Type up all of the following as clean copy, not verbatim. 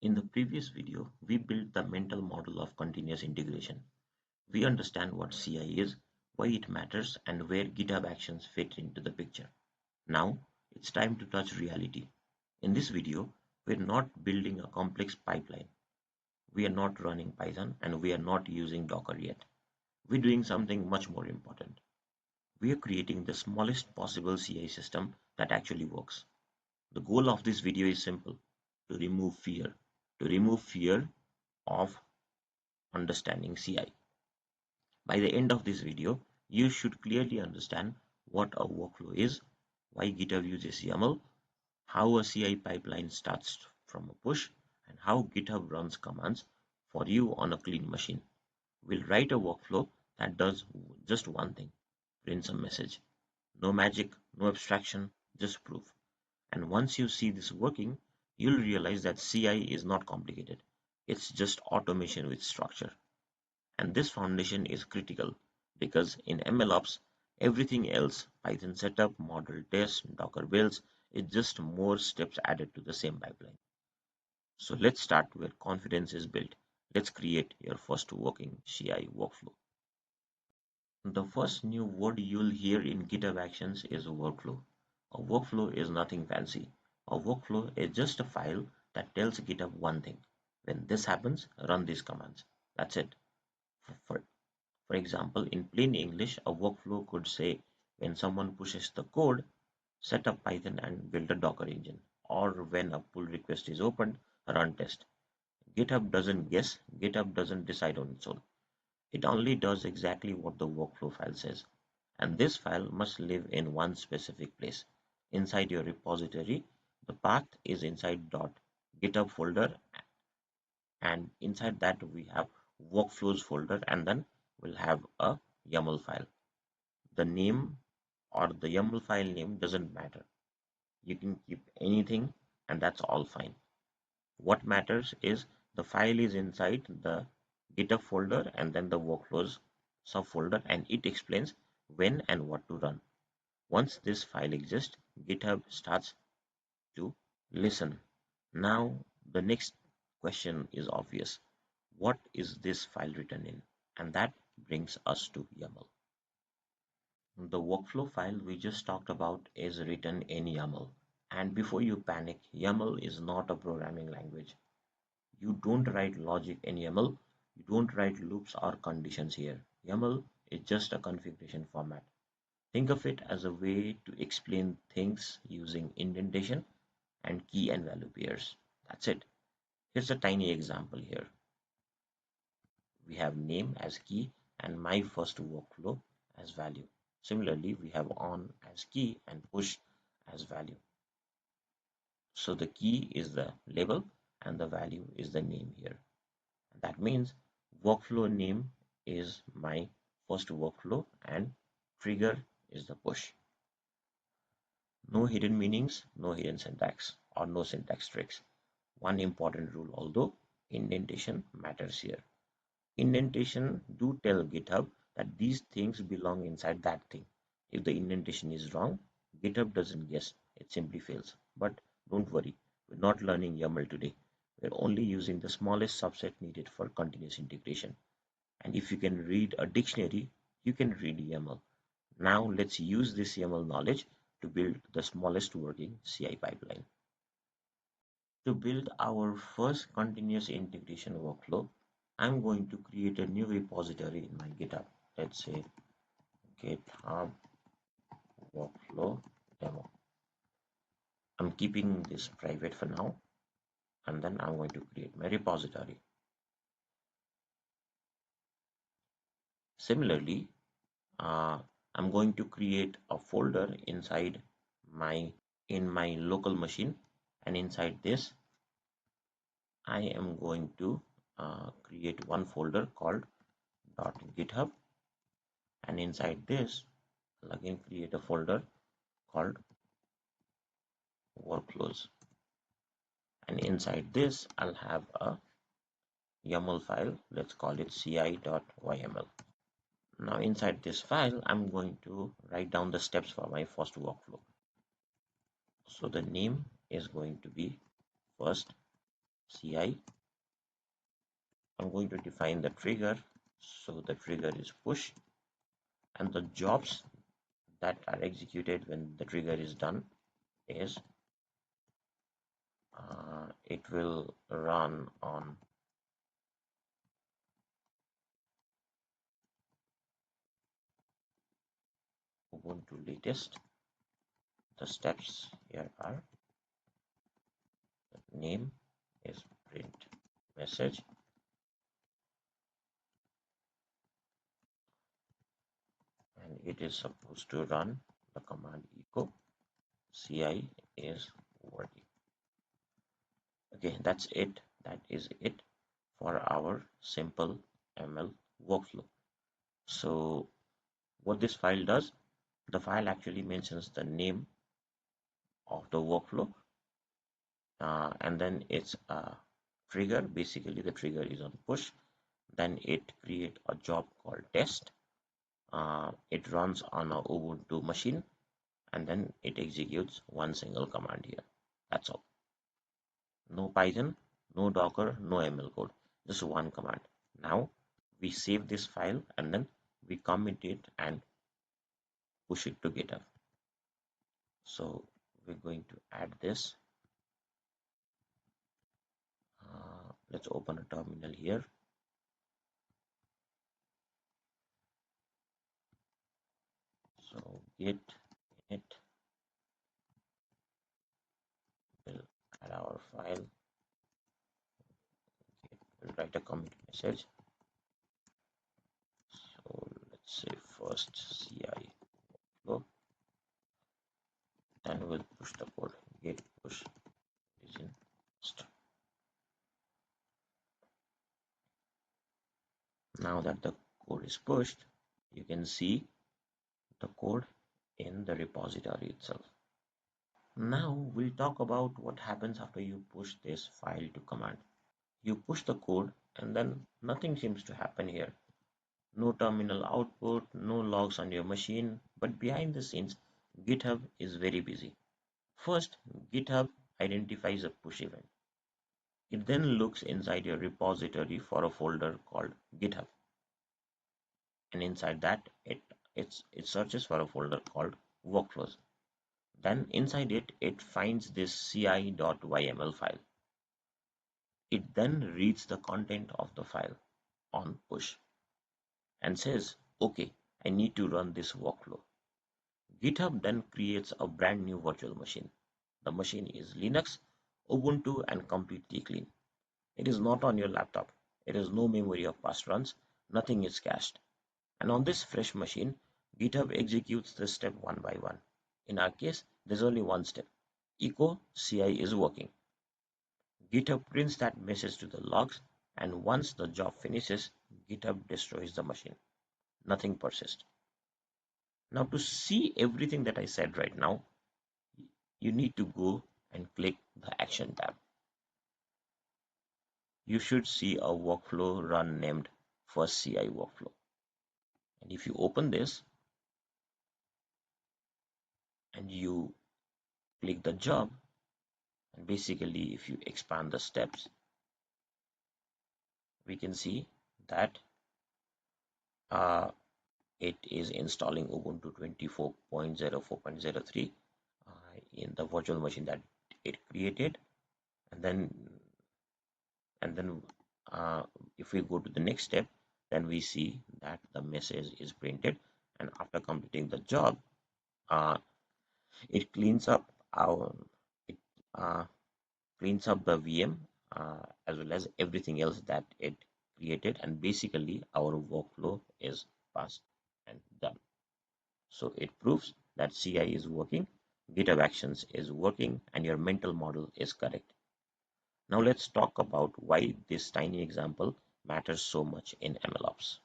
In the previous video, we built the mental model of continuous integration. We understand what CI is, why it matters, and where GitHub Actions fit into the picture. Now, it's time to touch reality. In this video, we're not building a complex pipeline. We are not running Python, and we are not using Docker yet. We're doing something much more important. We are creating the smallest possible CI system that actually works. The goal of this video is simple: to remove fear. To remove fear of understanding CI. By the end of this video, you should clearly understand what a workflow is, why GitHub uses YAML, how a CI pipeline starts from a push, and how GitHub runs commands for you on a clean machine. We'll write a workflow that does just one thing: prints a message. No magic, no abstraction, just proof. And once you see this working, you'll realize that CI is not complicated. It's just automation with structure. And this foundation is critical because in MLOps, everything else, Python setup, model test, Docker builds, is just more steps added to the same pipeline. So let's start where confidence is built. Let's create your first working CI workflow. The first new word you'll hear in GitHub Actions is workflow. A workflow is nothing fancy. A workflow is just a file that tells GitHub one thing: when this happens, run these commands. That's it. For, for example, in plain English, a workflow could say when someone pushes the code, set up Python and build a Docker engine, or when a pull request is opened, run test. GitHub doesn't guess, GitHub doesn't decide on its own. It only does exactly what the workflow file says. And this file must live in one specific place. Inside your repository, the path is inside .github folder, and inside that we have workflows folder, and then we'll have a YAML file. The name or the YAML file name doesn't matter. You can keep anything and that's all fine. What matters is the file is inside the GitHub folder and then the workflows subfolder, and it explains when and what to run. Once this file exists, GitHub starts to listen. Now the next question is obvious: what is this file written in? And that brings us to YAML. The workflow file we just talked about is written in YAML. And before you panic, YAML is not a programming language. You don't write logic in YAML. You don't write loops or conditions here. YAML is just a configuration format. Think of it as a way to explain things using indentation and key and value pairs. That's it. Here's a tiny example here. We have name as key and my first workflow as value. Similarly, we have on as key and push as value. So the key is the label and the value is the name here. That means workflow name is my first workflow and trigger is the push. No hidden meanings, no hidden syntax, or no syntax tricks. One important rule, although, indentation matters here. Indentation do tell GitHub that these things belong inside that thing. If the indentation is wrong, GitHub doesn't guess, it simply fails. But don't worry, we're not learning YAML today. We're only using the smallest subset needed for continuous integration. And if you can read a dictionary, you can read YAML. Now let's use this YAML knowledge to build the smallest working CI pipeline. To build our first continuous integration workflow, I'm going to create a new repository in my GitHub. Let's say GitHub workflow demo. I'm keeping this private for now, and then I'm going to create my repository. Similarly, I'm going to create a folder inside in my local machine, and inside this I am going to create one folder called .github, and inside this I'll again create a folder called workflows, and inside this I'll have a YAML file. Let's call it ci.yml. Now inside this file I'm going to write down the steps for my first workflow. So the name is going to be first ci. I'm going to define the trigger. So the trigger is push, and the jobs that are executed when the trigger is done is it will run on Ubuntu latest. The steps here are: the name is print message, and it is supposed to run the command echo ci is working. Okay, that's it. That is it for our simple ML workflow. So what this file does, the file actually mentions the name of the workflow, and then it's a trigger. Basically the trigger is on push. Then it create a job called test. It runs on a Ubuntu machine, and then it executes one single command here. That's all. No Python, no Docker, no ML code, just one command. Now we save this file and then we commit it and push it to GitHub. So we're going to add this. Let's open a terminal here. So git init will add our file. We'll write a commit message. So let's say first ci flow, then we'll push the code. Git push is in first. Now that the code is pushed, you can see the code in the repository itself. Now we'll talk about what happens after you push this file to command. You push the code and then nothing seems to happen here. No terminal output, no logs on your machine, but behind the scenes, GitHub is very busy. First, GitHub identifies a push event. It then looks inside your repository for a folder called GitHub. And inside that, it searches for a folder called workflows. Then inside it, it finds this ci.yml file. It then reads the content of the file on push and says, okay, I need to run this workflow. GitHub then creates a brand new virtual machine. The machine is Linux, Ubuntu, and completely clean. It is not on your laptop. It has no memory of past runs. Nothing is cached. And on this fresh machine, GitHub executes the step one by one. In our case, there's only one step. Echo CI is working. GitHub prints that message to the logs, and once the job finishes, GitHub destroys the machine. Nothing persists. Now to see everything that I said right now, you need to go and click the Action tab. You should see a workflow run named First CI workflow. And if you open this and you click the job, and basically if you expand the steps, we can see that it is installing Ubuntu 24.04.03 in the virtual machine that it created, and then if we go to the next step, then we see that the message is printed, and after completing the job, it cleans up uh, the VM as well as everything else that it created, and basically our workflow is passed and done. So it proves that CI is working, GitHub Actions is working, and your mental model is correct. Now let's talk about why this tiny example matters so much in MLOps.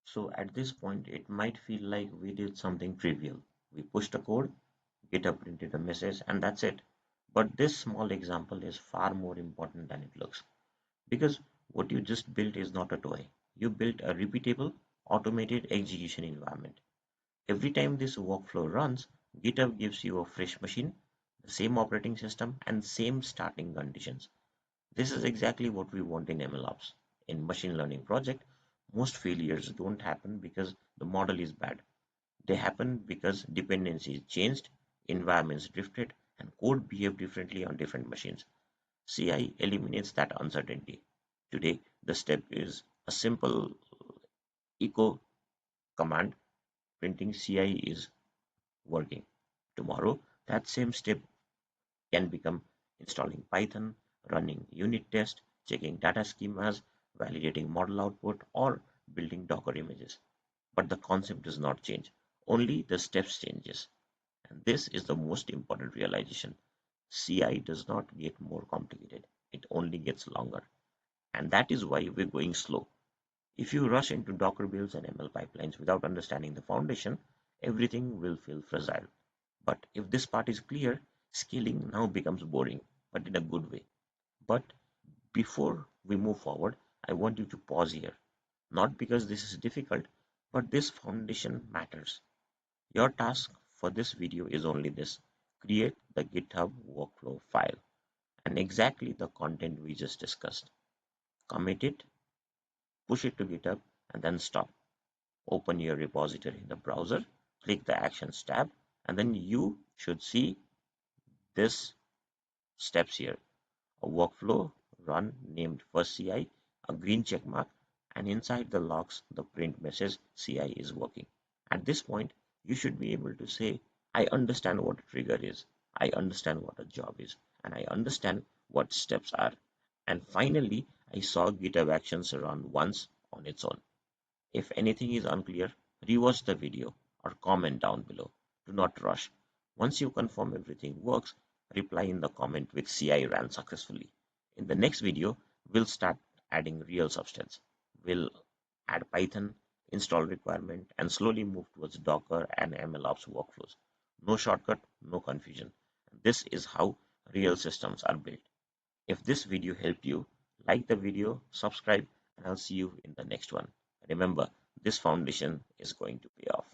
So at this point, it might feel like we did something trivial. We pushed a code, GitHub printed a message, and that's it. But this small example is far more important than it looks. Because what you just built is not a toy. You built a repeatable, automated execution environment. Every time this workflow runs, GitHub gives you a fresh machine, the same operating system, and same starting conditions. This is exactly what we want in MLOps. In machine learning project, most failures don't happen because the model is bad. They happen because dependencies changed, environments drifted, and code behaved differently on different machines. CI eliminates that uncertainty. Today, the step is a simple echo command printing CI is working. Tomorrow, that same step can become installing Python, running unit tests, checking data schemas, validating model output, or building Docker images. But the concept does not change. Only the steps changes. And this is the most important realization. CI does not get more complicated. It only gets longer. And that is why we're going slow. If you rush into Docker builds and ML pipelines without understanding the foundation, everything will feel fragile. But if this part is clear, scaling now becomes boring, but in a good way. But before we move forward, I want you to pause here. Not because this is difficult, but this foundation matters. Your task for this video is only this: create the GitHub workflow file and exactly the content we just discussed. Commit it, push it to GitHub, and then stop. Open your repository in the browser, click the Actions tab, and then you should see this steps here: a workflow run named first CI, a green check mark, and inside the logs, the print message CI is working. At this point, you should be able to say, I understand what a trigger is, I understand what a job is, and I understand what steps are. And finally, I saw GitHub Actions run once on its own. If anything is unclear, rewatch the video or comment down below. Do not rush. Once you confirm everything works, reply in the comment with CI ran successfully. In the next video, we'll start adding real substance. We'll add Python, install requirement, and slowly move towards Docker and MLOps workflows. No shortcut, no confusion. This is how real systems are built. If this video helped you, like the video, subscribe, and I'll see you in the next one. Remember, this foundation is going to pay off.